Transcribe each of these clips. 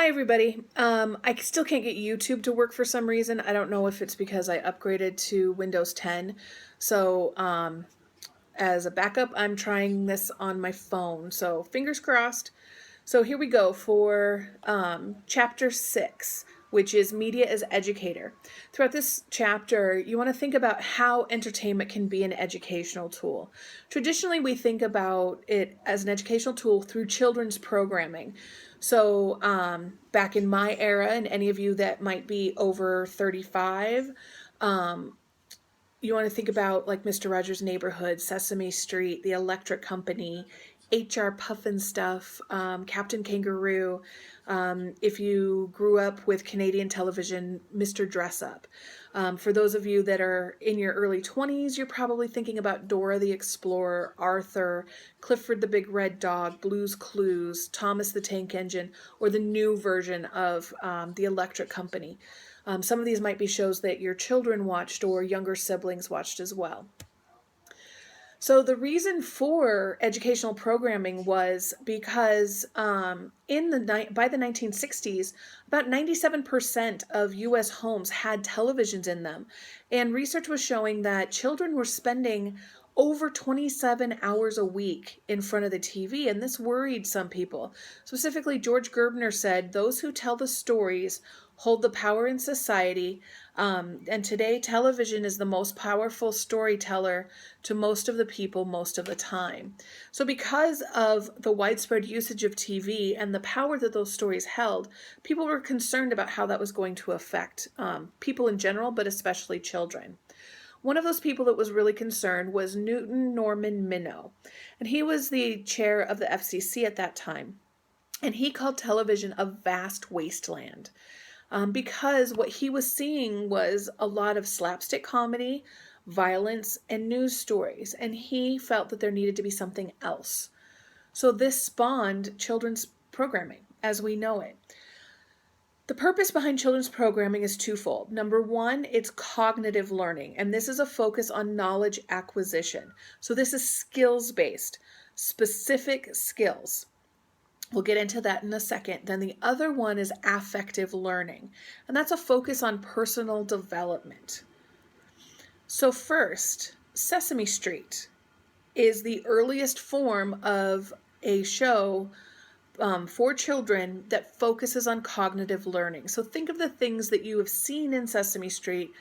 Hi everybody. I still can't get YouTube to work for some reason. I don't know if it's because I upgraded to Windows 10. So as a backup, I'm trying this on my phone. So fingers crossed. So here we go for chapter 6, which is media as educator. Throughout this chapter, you want to think about how entertainment can be an educational tool. Traditionally, we think about it as an educational tool through children's programming. So back in my era, and any of you that might be over 35, you want to think about like Mr. Rogers' Neighborhood, Sesame Street, The Electric Company, HR Pufnstuf, Captain Kangaroo. If you grew up with Canadian television, Mr. Dressup. For those of you that are in your early 20s, you're probably thinking about Dora the Explorer, Arthur, Clifford the Big Red Dog, Blue's Clues, Thomas the Tank Engine, or the new version of The Electric Company. Some of these might be shows that your children watched or younger siblings watched as well. So the reason for educational programming was because by the 1960s, about 97% of U.S. homes had televisions in them, and research was showing that children were spending over 27 hours a week in front of the TV, and this worried some people. Specifically, George Gerbner said, "Those who tell the stories hold the power in society, and today television is the most powerful storyteller to most of the people most of the time." So because of the widespread usage of TV and the power that those stories held, people were concerned about how that was going to affect people in general, but especially children. One of those people that was really concerned was Newton Norman Minow, and he was the chair of the FCC at that time. And he called television a vast wasteland because what he was seeing was a lot of slapstick comedy, violence, and news stories, and he felt that there needed to be something else. So this spawned children's programming as we know it. The purpose behind children's programming is twofold. Number one, it's cognitive learning, and this is a focus on knowledge acquisition. So this is skills-based, specific skills. We'll get into that in a second. Then the other one is affective learning, and that's a focus on personal development. So first, Sesame Street is the earliest form of a show for children that focuses on cognitive learning. So think of the things that you have seen in Sesame Street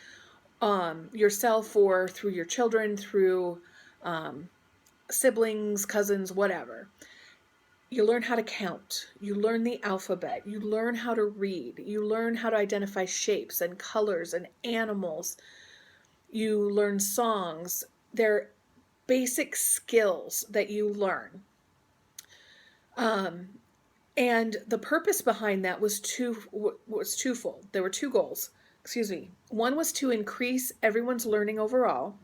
yourself or through your children, through siblings, cousins, whatever. You learn how to count, you learn the alphabet, you learn how to read, you learn how to identify shapes and colors and animals, you learn songs. They're basic skills that you learn. And the purpose behind that was twofold. There were two goals. One was to increase everyone's learning overall,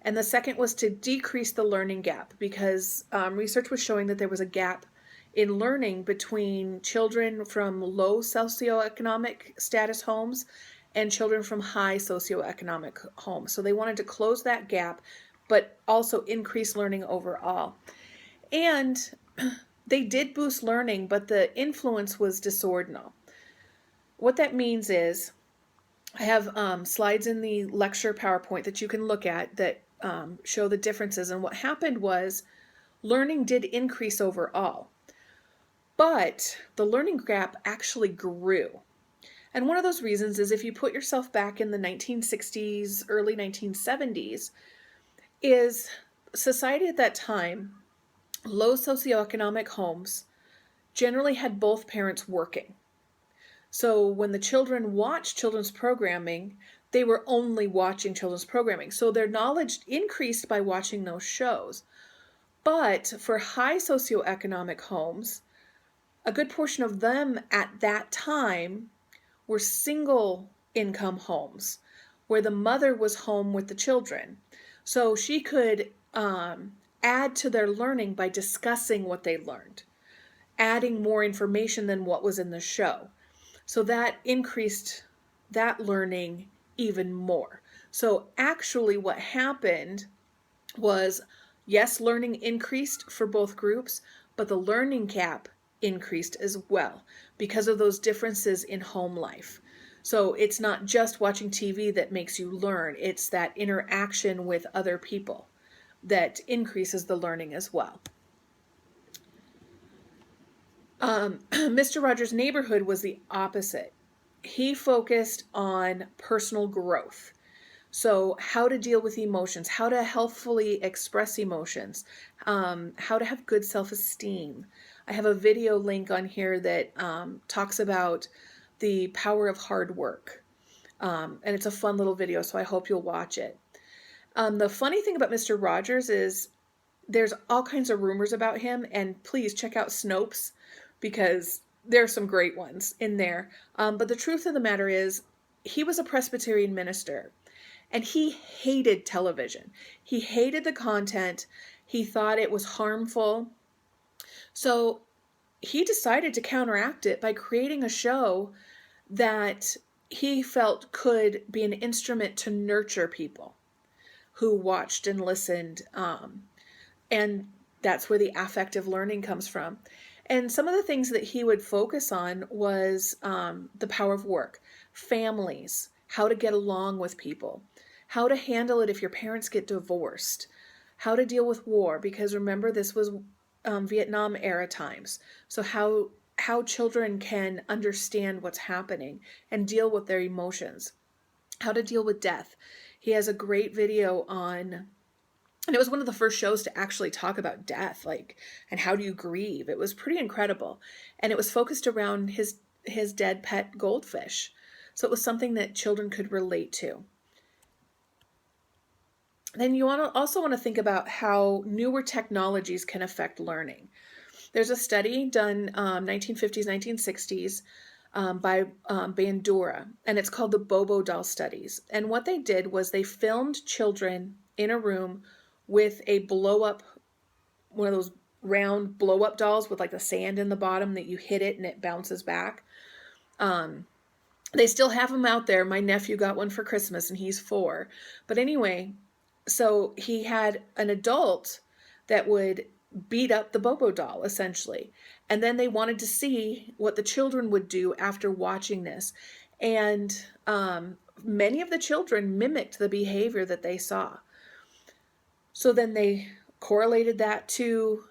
and the second was to decrease the learning gap because research was showing that there was a gap in learning between children from low socioeconomic status homes and children from high socioeconomic homes. So they wanted to close that gap, but also increase learning overall. And they did boost learning, but the influence was disordinal. What that means is, I have slides in the lecture PowerPoint that you can look at that show the differences. And what happened was learning did increase overall, but the learning gap actually grew. And one of those reasons is if you put yourself back in the 1960s, early 1970s, is society at that time, low socioeconomic homes generally had both parents working. So when the children watched children's programming, they were only watching children's programming. So their knowledge increased by watching those shows. But for high socioeconomic homes, a good portion of them at that time were single income homes where the mother was home with the children. So she could add to their learning by discussing what they learned, adding more information than what was in the show. So that increased that learning even more. So actually what happened was, yes, learning increased for both groups, but the learning gap increased as well because of those differences in home life. So it's not just watching TV that makes you learn, it's that interaction with other people that increases the learning as well. Mr. Rogers' Neighborhood was the opposite. He focused on personal growth. So how to deal with emotions, how to healthfully express emotions, how to have good self-esteem. I have a video link on here that talks about the power of hard work. And it's a fun little video, so I hope you'll watch it. The funny thing about Mr. Rogers is there's all kinds of rumors about him, and please check out Snopes because there are some great ones in there. But the truth of the matter is he was a Presbyterian minister. And he hated television. He hated the content. He thought it was harmful. So he decided to counteract it by creating a show that he felt could be an instrument to nurture people who watched and listened. And that's where the affective learning comes from. And some of the things that he would focus on was the power of work, families, how to get along with people, how to handle it if your parents get divorced, how to deal with war, because remember this was Vietnam era times. So how children can understand what's happening and deal with their emotions, how to deal with death. He has a great video on, and it was one of the first shows to actually talk about death, like, and how do you grieve? It was pretty incredible. And it was focused around his dead pet goldfish. So it was something that children could relate to. Then you also want to think about how newer technologies can affect learning. There's a study done 1950s, 1960s by Bandura, and it's called the Bobo Doll Studies. And what they did was they filmed children in a room with a blow-up, one of those round blow-up dolls with like the sand in the bottom that you hit it and it bounces back. They still have them out there. My nephew got one for Christmas and he's 4. But anyway, so he had an adult that would beat up the Bobo doll, essentially. And then they wanted to see what the children would do after watching this. And many of the children mimicked the behavior that they saw. So then they correlated that to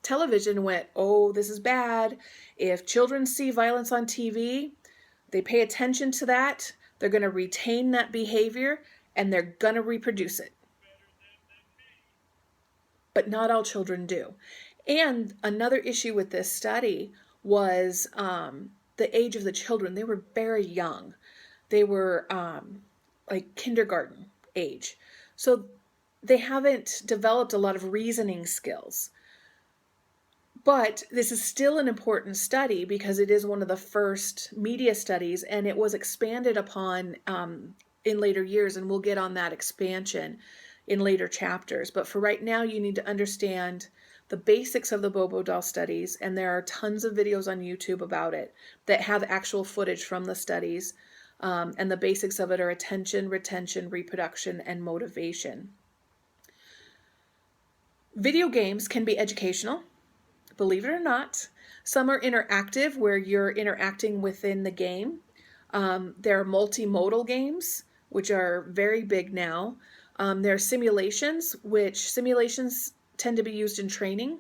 television and went, oh, this is bad. If children see violence on TV, they pay attention to that, they're going to retain that behavior, and they're going to reproduce it. But not all children do. And another issue with this study was the age of the children. They were very young. They were like kindergarten age. So they haven't developed a lot of reasoning skills. But this is still an important study because it is one of the first media studies, and it was expanded upon in later years, and we'll get on that expansion in later chapters. But for right now, you need to understand the basics of the Bobo doll studies, and there are tons of videos on YouTube about it that have actual footage from the studies, and the basics of it are attention, retention, reproduction, and motivation. Video games can be educational. Believe it or not. Some are interactive, where you're interacting within the game. There are multimodal games, which are very big now. There are simulations, which simulations tend to be used in training.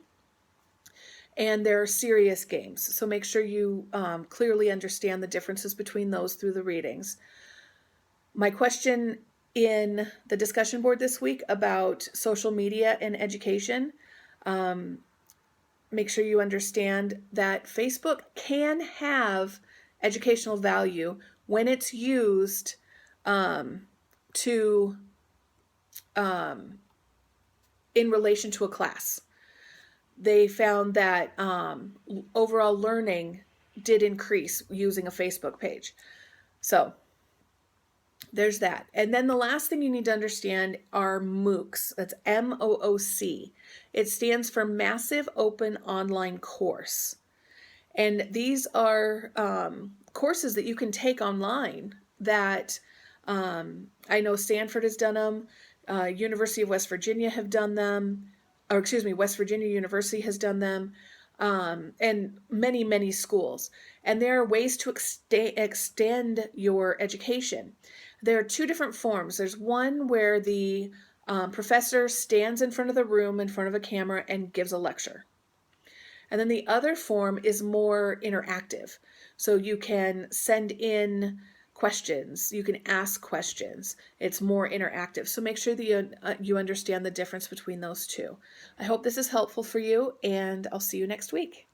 And there are serious games. So make sure you clearly understand the differences between those through the readings. My question in the discussion board this week about social media and education, make sure you understand that Facebook can have educational value when it's used in relation to a class. They found that overall learning did increase using a Facebook page. So there's that. And then the last thing you need to understand are MOOCs. That's MOOC. It stands for Massive Open Online Course. And these are courses that you can take online that I know Stanford has done them, University of West Virginia have done them, or excuse me, West Virginia University has done them. and many, many schools. And there are ways to extend your education. There are two different forms. There's one where the professor stands in front of the room, in front of a camera, and gives a lecture. And then the other form is more interactive. So you can send in questions, you can ask questions. It's more interactive. So make sure that you understand the difference between those two. I hope this is helpful for you, and I'll see you next week.